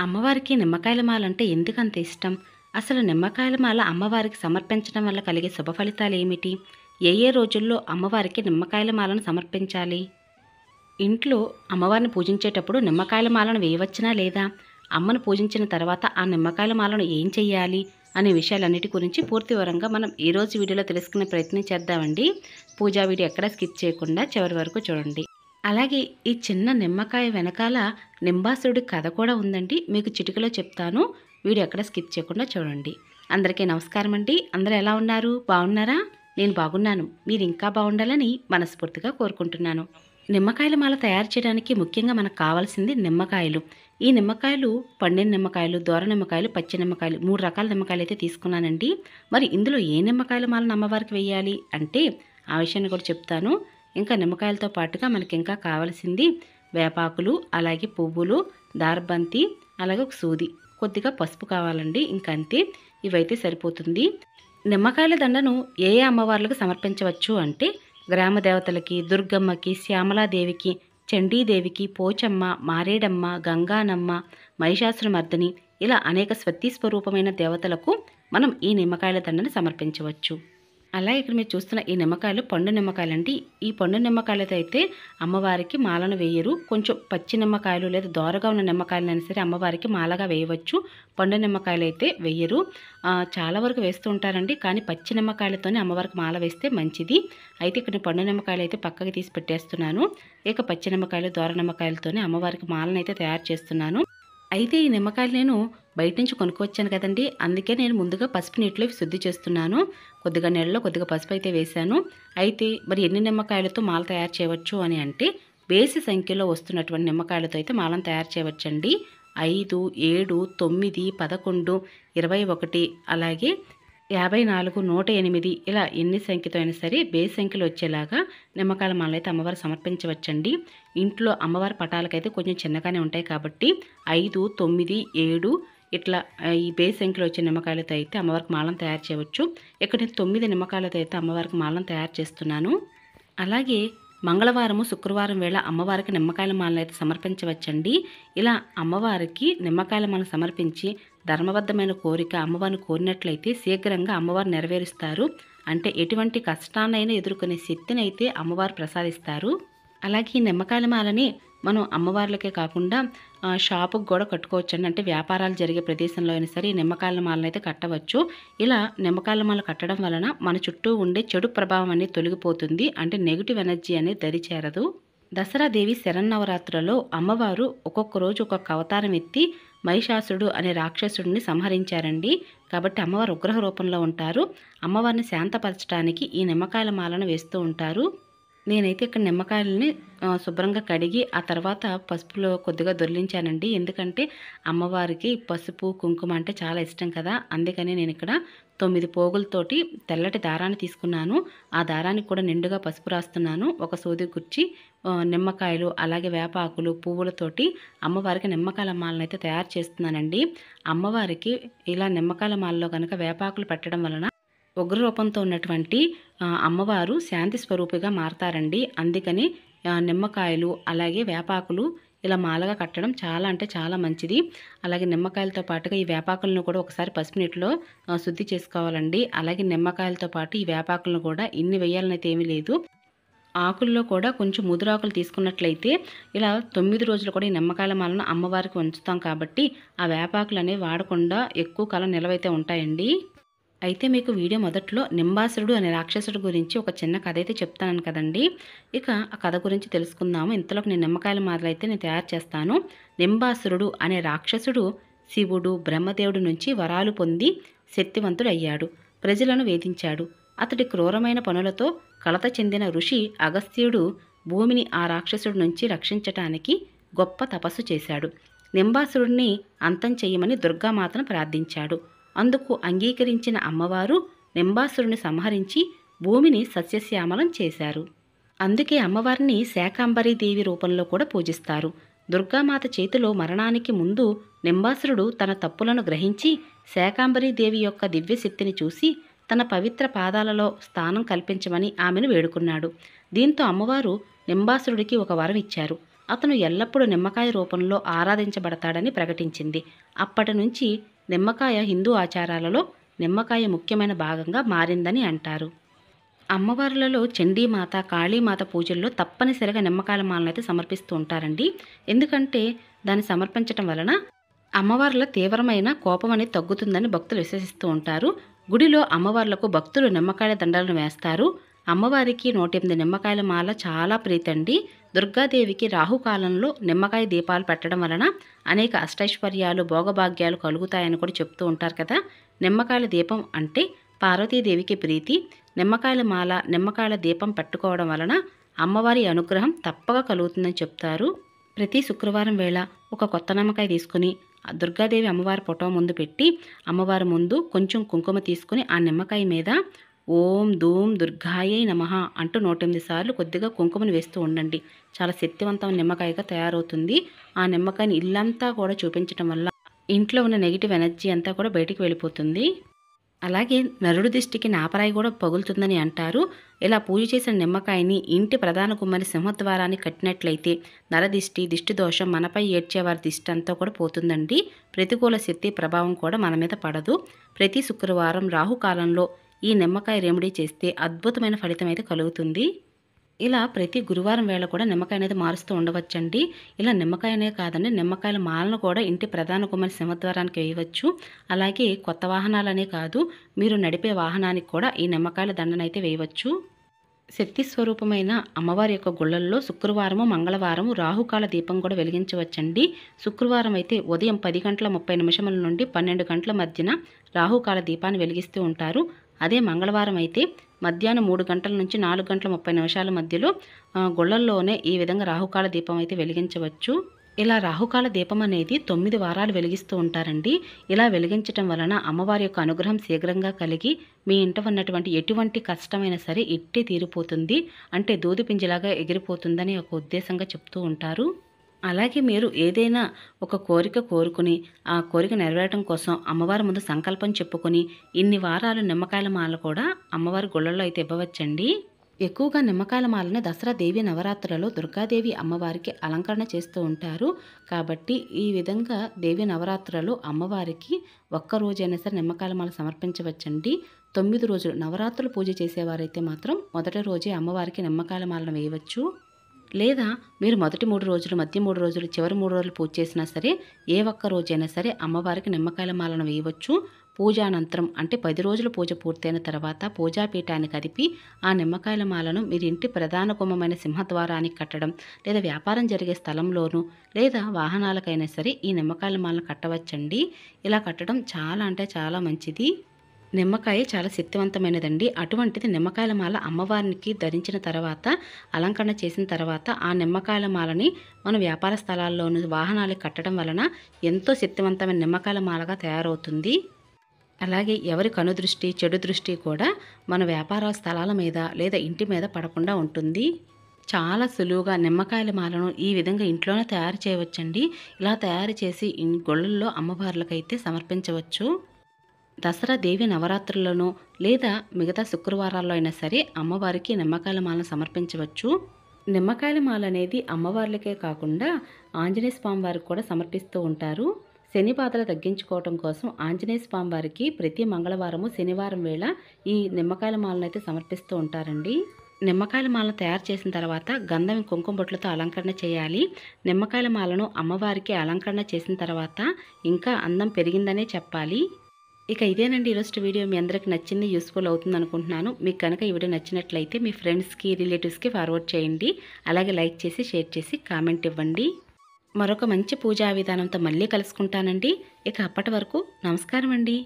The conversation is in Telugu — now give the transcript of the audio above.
అమ్మవారికి నిమ్మకాయల మాల అంటే ఎందుకంత ఇష్టం? అసలు నిమ్మకాయల మాల అమ్మవారికి సమర్పించడం వల్ల కలిగే శుభ ఫలితాలేమిటి? ఏ ఏ రోజుల్లో అమ్మవారికి నిమ్మకాయల మాలను సమర్పించాలి? ఇంట్లో అమ్మవారిని పూజించేటప్పుడు నిమ్మకాయల మాలను వేయవచ్చునా లేదా? అమ్మను పూజించిన తర్వాత ఆ నిమ్మకాయల మాలను ఏం చెయ్యాలి? అనే విషయాలన్నిటి గురించి పూర్తి వివరంగా మనం ఈరోజు వీడియోలో తెలుసుకునే ప్రయత్నం చేద్దామండి. పూజా వీడియో ఎక్కడా స్కిప్ చేయకుండా చివరి వరకు చూడండి. అలాగే ఈ చిన్న నిమ్మకాయ వెనకాల నింబాసురుడి కథ కూడా ఉందండి. మీకు చిటికలో చెప్తాను. వీడియో ఎక్కడ స్కిప్ చేయకుండా చూడండి. అందరికీ నమస్కారం అండి. అందరూ ఎలా ఉన్నారు? బాగున్నారా? నేను బాగున్నాను. మీరు ఇంకా బాగుండాలని మనస్ఫూర్తిగా కోరుకుంటున్నాను. నిమ్మకాయల మాల తయారు చేయడానికి ముఖ్యంగా మనకు కావాల్సింది నిమ్మకాయలు. ఈ నిమ్మకాయలు పండిన నిమ్మకాయలు, దోర నిమ్మకాయలు, పచ్చి నిమ్మకాయలు 3 రకాల నిమ్మకాయలు అయితే తీసుకున్నానండి. మరి ఇందులో ఏ నిమ్మకాయల మాలను అమ్మవారికి వేయాలి అంటే ఆ విషయాన్ని కూడా చెప్తాను. ఇంకా నిమ్మకాయలతో పాటుగా మనకి ఇంకా కావాల్సింది వేపాకులు, అలాగే పువ్వులు, దారబంతి, అలాగే ఒక సూది, కొద్దిగా పసుపు కావాలండి. ఇంకా అంతే, ఇవైతే సరిపోతుంది. నిమ్మకాయల దండను ఏ ఏ అమ్మవార్లకు సమర్పించవచ్చు అంటే గ్రామ దేవతలకి, దుర్గమ్మకి, శ్యామలాదేవికి, చండీదేవికి, పోచమ్మ, మారేడమ్మ, గంగానమ్మ, మహిషాసురమర్దిని, ఇలా అనేక స్వతీ స్వరూపమైన దేవతలకు మనం ఈ నిమ్మకాయల దండను సమర్పించవచ్చు. అలా ఇక్కడ మీరు చూస్తున్న ఈ నిమ్మకాయలు పండు నిమ్మకాయలండి. ఈ పండు నిమ్మకాయలతో అయితే అమ్మవారికి మాలను వేయరు. కొంచెం పచ్చి నిమ్మకాయలు లేదా దోరగా ఉన్న నిమ్మకాయలైనా సరే అమ్మవారికి మాలగా వేయవచ్చు. పండు నిమ్మకాయలు అయితే వేయరు. చాలా వరకు వేస్తూ ఉంటారండి. కానీ పచ్చి నిమ్మకాయలతోనే అమ్మవారికి మాల వేస్తే మంచిది. అయితే ఇక్కడ పండు నిమ్మకాయలు అయితే పక్కకి తీసి పెట్టేస్తున్నాను. ఇక పచ్చి నిమ్మకాయలు, దోర నిమ్మకాయలతోనే అమ్మవారికి మాలను అయితే తయారు చేస్తున్నాను. అయితే ఈ నిమ్మకాయలు నేను బయట నుంచి కొనుక్కొచ్చాను కదండి. అందుకే నేను ముందుగా పసుపు నీటిలో శుద్ధి చేస్తున్నాను. కొద్దిగా నీళ్ళలో కొద్దిగా పసుపు అయితే వేశాను. అయితే మరి ఎన్ని నిమ్మకాయలతో మాల తయారు చేయవచ్చు అని అంటే బేసి సంఖ్యలో వస్తున్నటువంటి నిమ్మకాయలతో అయితే మాలను తయారు చేయవచ్చండి. 5, 7, 9, 11, 21, అలాగే 54, 108 ఇలా ఎన్ని సంఖ్యతో అయినా సరే బేస్ సంఖ్యలో వచ్చేలాగా నిమ్మకాయల మాలను అయితే అమ్మవారు సమర్పించవచ్చండి. ఇంట్లో అమ్మవారి పటాలకైతే కొంచెం చిన్నగానే ఉంటాయి కాబట్టి 5, 9, 7 ఇట్లా ఈ బేస్ సంఖ్యలో వచ్చే నిమ్మకాయలతో అయితే అమ్మవారికి మాలను తయారు చేయవచ్చు. ఇక్కడ 9 నిమ్మకాయలతో అయితే అమ్మవారికి మాలను తయారు చేస్తున్నాను. అలాగే మంగళవారము, శుక్రవారం వేళ అమ్మవారికి నిమ్మకాయల మాలను అయితే సమర్పించవచ్చండి. ఇలా అమ్మవారికి నిమ్మకాయల మాలను సమర్పించి ధర్మబద్ధమైన కోరిక అమ్మవారిని కోరినట్లయితే శీఘ్రంగా అమ్మవారు నెరవేరుస్తారు. అంటే ఎటువంటి కష్టాన్నైనా ఎదుర్కొనే శక్తిని అయితే అమ్మవారు ప్రసాదిస్తారు. అలాగే ఈ నిమ్మకాయల మాలని మనం అమ్మవార్లకే కాకుండా షాపుకు కూడా కట్టుకోవచ్చండి. అంటే వ్యాపారాలు జరిగే ప్రదేశంలో అయినా సరే ఈ నిమ్మకాయల మాలను అయితే కట్టవచ్చు. ఇలా నిమ్మకాయల మాల కట్టడం వలన మన చుట్టూ ఉండే చెడు ప్రభావం అనేది తొలగిపోతుంది. అంటే నెగిటివ్ ఎనర్జీ అనేది దరిచేరదు. దసరా దేవి శరన్నవరాత్రులలో అమ్మవారు ఒక్కొక్క రోజు ఒక్కొక్క అవతారం ఎత్తి మహిషాసురుడు అనే రాక్షసుడిని సంహరించారండి. కాబట్టి అమ్మవారు ఉగ్రహ రూపంలో ఉంటారు. అమ్మవారిని శాంతపరచడానికి ఈ నిమ్మకాయల మాలను వేస్తూ ఉంటారు. నేనైతే ఇక్కడ నిమ్మకాయలని శుభ్రంగా కడిగి ఆ తర్వాత పసుపులో కొద్దిగా దొర్లించానండి. ఎందుకంటే అమ్మవారికి పసుపు, కుంకుమ అంటే చాలా ఇష్టం కదా. అందుకని నేను ఇక్కడ 9 పోగులతోటి తెల్లటి దారాన్ని తీసుకున్నాను. ఆ దారానికి కూడా నిండుగా పసుపు రాస్తున్నాను. ఒక సూది గుచ్చి నిమ్మకాయలు, అలాగే వేపాకులు, పువ్వులతోటి అమ్మవారికి నిమ్మకాయల మాలను అయితే తయారు చేస్తున్నానండి. అమ్మవారికి ఇలా నిమ్మకాయల మాలలో కనుక వేపాకులు పెట్టడం వలన ఉగ్ర రూపంతో ఉన్నటువంటి అమ్మవారు శాంతి స్వరూపిగా మారతారండి. అందుకని నిమ్మకాయలు, అలాగే వేపాకులు ఇలా మాలగా కట్టడం చాలా అంటే చాలా మంచిది. అలాగే నిమ్మకాయలతో పాటుగా ఈ వేపాకులను కూడా ఒకసారి పసుపు నీటిలో శుద్ధి చేసుకోవాలండి. అలాగే నిమ్మకాయలతో పాటు ఈ వేపాకులను కూడా ఇన్ని వేయాలనైతే ఏమీ లేదు. ఆకుల్లో కూడా కొంచెం ముదురాకులు తీసుకున్నట్లయితే ఇలా 9 రోజులు కూడా ఈ నిమ్మకాయల మాలను అమ్మవారికి ఉంచుతాం కాబట్టి ఆ వేపాకులు అనేవి వాడకుండా ఎక్కువ కాలం నిలవైతే ఉంటాయండి. అయితే మీకు వీడియో మొదట్లో నింబాసురుడు అనే రాక్షసుడు గురించి ఒక చిన్న కథ అయితే చెప్తాను కదండి. ఇక ఆ కథ గురించి తెలుసుకుందాము. ఇంతలోకి నేను నిమ్మకాయల మాలలు అయితే నేను తయారు చేస్తాను. నింబాసురుడు అనే రాక్షసుడు శివుడు, బ్రహ్మదేవుడి నుంచి వరాలు పొంది శక్తివంతుడు అయ్యాడు. ప్రజలను వేధించాడు. అతడి క్రూరమైన పనులతో కలత చెందిన ఋషి అగస్త్యుడు భూమిని ఆ రాక్షసుడి నుంచి రక్షించటానికి గొప్ప తపస్సు చేశాడు. నింబాసురుడిని అంతం చేయమని దుర్గామాతను ప్రార్థించాడు. అందుకు అంగీకరించిన అమ్మవారు నింబాసురుని సంహరించి భూమిని సస్యశ్యామలం చేశారు. అందుకే అమ్మవారిని శాకాంబరీదేవి రూపంలో కూడా పూజిస్తారు. దుర్గామాత చేతిలో మరణానికి ముందు నింబాసురుడు తన తప్పులను గ్రహించి శాకాంబరీదేవి యొక్క దివ్యశక్తిని చూసి తన పవిత్ర పాదాలలో స్థానం కల్పించమని ఆమెను వేడుకున్నాడు. దీంతో అమ్మవారు నింబాసురుడికి ఒక వరం ఇచ్చారు. అతను ఎల్లప్పుడూ నిమ్మకాయ రూపంలో ఆరాధించబడతాడని ప్రకటించింది. అప్పటి నుంచి నిమ్మకాయ హిందూ ఆచారాలలో నిమ్మకాయ ముఖ్యమైన భాగంగా మారిందని అంటారు. అమ్మవార్లలో చండీమాత, కాళీమాత పూజల్లో తప్పనిసరిగా నిమ్మకాయల మాలనైతే సమర్పిస్తూ ఉంటారండి. ఎందుకంటే దాన్ని సమర్పించటం వలన అమ్మవార్ల తీవ్రమైన కోపం అనేది తగ్గుతుందని భక్తులు విశ్వసిస్తూ ఉంటారు. గుడిలో అమ్మవార్లకు భక్తులు నిమ్మకాయల దండలను వేస్తారు. అమ్మవారికి 108 నిమ్మకాయల మాల చాలా ప్రీతండి. దుర్గాదేవికి రాహుకాలంలో నిమ్మకాయ దీపాలు పెట్టడం వలన అనేక అష్టైశ్వర్యాలు, భోగభాగ్యాలు కలుగుతాయని కూడా చెప్తూ ఉంటారు కదా. నిమ్మకాయల దీపం అంటే పార్వతీదేవికి ప్రీతి. నిమ్మకాయల మాల, నిమ్మకాయల దీపం పెట్టుకోవడం వలన అమ్మవారి అనుగ్రహం తప్పక కలుగుతుందని చెప్తారు. ప్రతి శుక్రవారం వేళ ఒక కొత్త నిమ్మకాయ తీసుకుని దుర్గాదేవి అమ్మవారి ఫోటో ముందు పెట్టి అమ్మవారి ముందు కొంచెం కుంకుమ తీసుకుని ఆ నిమ్మకాయ మీద ఓం ధూమ్ దుర్గాయై నమః అంటూ 108 సార్లు కొద్దిగా కుంకుమను వేస్తూ ఉండండి. చాలా శక్తివంతమైన నిమ్మకాయగా తయారవుతుంది. ఆ నిమ్మకాయని ఇల్లంతా కూడా చూపించడం వల్ల ఇంట్లో ఉన్న నెగిటివ్ ఎనర్జీ అంతా కూడా బయటికి వెళ్ళిపోతుంది. అలాగే నరుడి దిష్టికి నాపరాయి కూడా పగులుతుందని అంటారు. ఇలా పూజ చేసిన నిమ్మకాయని ఇంటి ప్రధాన గుమ్మని సింహద్వారాన్ని కట్టినట్లయితే నరదిష్టి, దిష్టి దోషం, మనపై ఏడ్చేవారి దిష్టి అంతా కూడా పోతుందండి. ప్రతికూల శక్తి ప్రభావం కూడా మన మీద పడదు. ప్రతి శుక్రవారం రాహుకాలంలో ఈ నిమ్మకాయ రెమెడీ చేస్తే అద్భుతమైన ఫలితం అయితే కలుగుతుంది. ఇలా ప్రతి గురువారం వేళ కూడా నిమ్మకాయ అనేది మారుస్తూ ఉండవచ్చండి. ఇలా నిమ్మకాయనే కాదండి, నిమ్మకాయల మాలను కూడా ఇంటి ప్రధాన గుమ్మని సింహద్వారానికి వేయవచ్చు. అలాగే కొత్త వాహనాలనే కాదు, మీరు నడిపే వాహనానికి కూడా ఈ నిమ్మకాయల దండనైతే వేయవచ్చు. శక్తి స్వరూపమైన అమ్మవారి యొక్క గుళ్ళల్లో శుక్రవారము, మంగళవారము రాహుకాల దీపం కూడా వెలిగించవచ్చండి. శుక్రవారం అయితే ఉదయం 10:30 నుండి 12 గంటల మధ్యన రాహుకాల దీపాన్ని వెలిగిస్తూ ఉంటారు. అదే మంగళవారం అయితే మధ్యాహ్నం 3 గంటల నుంచి 4:30 మధ్యలో గుళ్ళల్లోనే ఈ విధంగా రాహుకాల దీపం అయితే వెలిగించవచ్చు. ఇలా రాహుకాల దీపం అనేది 9 వారాలు వెలిగిస్తూ ఉంటారండి. ఇలా వెలిగించటం వలన అమ్మవారి యొక్క అనుగ్రహం శీఘ్రంగా కలిగి మీ ఇంట ఉన్నటువంటి ఎటువంటి కష్టమైనా సరే ఇట్టే తీరిపోతుంది. అంటే దూది పింజలాగా ఎగిరిపోతుందని ఒక ఉద్దేశంగా చెప్తూ ఉంటారు. అలాగే మీరు ఏదైనా ఒక కోరిక కోరుకుని ఆ కోరిక నెరవేరడం కోసం అమ్మవారి ముందు సంకల్పం చెప్పుకొని ఇన్ని వారాలు నిమ్మకాయల మాల కూడా అమ్మవారి గుళ్ళల్లో అయితే ఇవ్వవచ్చండి. ఎక్కువగా నిమ్మకాయల మాలని దసరా దేవి నవరాత్రులలో దుర్గాదేవి అమ్మవారికి అలంకరణ చేస్తూ ఉంటారు. కాబట్టి ఈ విధంగా దేవి నవరాత్రులలో అమ్మవారికి ఒక్కరోజైనా సరే నిమ్మకాయల మాల సమర్పించవచ్చండి. 9 రోజులు నవరాత్రులు పూజ చేసేవారైతే మాత్రం మొదటి రోజే అమ్మవారికి నిమ్మకాయల మాలను వేయవచ్చు. లేదా మీరు మొదటి 3 రోజులు, మధ్య 3 రోజులు, చివరి 3 రోజులు పూజ చేసినా సరే ఏ ఒక్క రోజైనా సరే అమ్మవారికి నిమ్మకాయల మాలను వేయవచ్చు. పూజానంతరం అంటే 10 రోజుల పూజ పూర్తయిన తర్వాత పూజాపీఠాన్ని కదిపి ఆ నిమ్మకాయల మాలను మీరు ఇంటి ప్రధాన గుమ్మమైన సింహద్వారానికి కట్టడం, లేదా వ్యాపారం జరిగే స్థలంలోనూ లేదా వాహనాలకైనా సరే ఈ నిమ్మకాయల మాలను కట్టవచ్చండి. ఇలా కట్టడం చాలా అంటే చాలా మంచిది. నిమ్మకాయ చాలా శక్తివంతమైనదండి. అటువంటిది నిమ్మకాయల మాల అమ్మవారికి ధరించిన తర్వాత అలంకరణ చేసిన తర్వాత ఆ నిమ్మకాయల మాలని మన వ్యాపార స్థలాల్లోనూ వాహనాలకు కట్టడం వలన ఎంతో శక్తివంతమైన నిమ్మకాయల మాలగా తయారవుతుంది. అలాగే ఎవరి కనుదృష్టి, చెడు దృష్టి కూడా మన వ్యాపార స్థలాల మీద లేదా ఇంటి మీద పడకుండా ఉంటుంది. చాలా సులువుగా నిమ్మకాయల మాలను ఈ విధంగా ఇంట్లోనే తయారు చేయవచ్చండి. ఇలా తయారు చేసి గుళ్ళల్లో అమ్మవార్లకైతే సమర్పించవచ్చు. దసరా దేవి నవరాత్రులను లేదా మిగతా శుక్రవారాల్లో అయినా సరే అమ్మవారికి నిమ్మకాయల మాలను సమర్పించవచ్చు. నిమ్మకాయల మాల అనేది అమ్మవార్లకే కాకుండా ఆంజనేయ స్వామి వారికి కూడా సమర్పిస్తూ ఉంటారు. శని బాధలు తగ్గించుకోవటం కోసం ఆంజనేయ స్వామి వారికి ప్రతి మంగళవారము, శనివారం వేళ ఈ నిమ్మకాయల మాలను అయితే సమర్పిస్తూ ఉంటారండి. నిమ్మకాయల మాలను తయారు చేసిన తర్వాత గంధం, కుంకుమ బొట్లతో అలంకరణ చేయాలి. నిమ్మకాయల మాలను అమ్మవారికి అలంకరణ చేసిన తర్వాత ఇంకా అందం పెరిగిందనే చెప్పాలి. ఇక ఇదేనండి ఈరోజు వీడియో. మీ అందరికి నచ్చింది, యూస్ఫుల్ అవుతుంది అనుకుంటున్నాను. మీకు కనుక ఈ వీడియో నచ్చినట్లయితే మీ ఫ్రెండ్స్కి, రిలేటివ్స్కి ఫార్వర్డ్ చేయండి. అలాగే లైక్ చేసి, షేర్ చేసి, కామెంట్ ఇవ్వండి. మరొక మంచి పూజా విధానంతో మళ్ళీ కలుసుకుంటానండి. ఇక అప్పటి వరకు నమస్కారం అండి.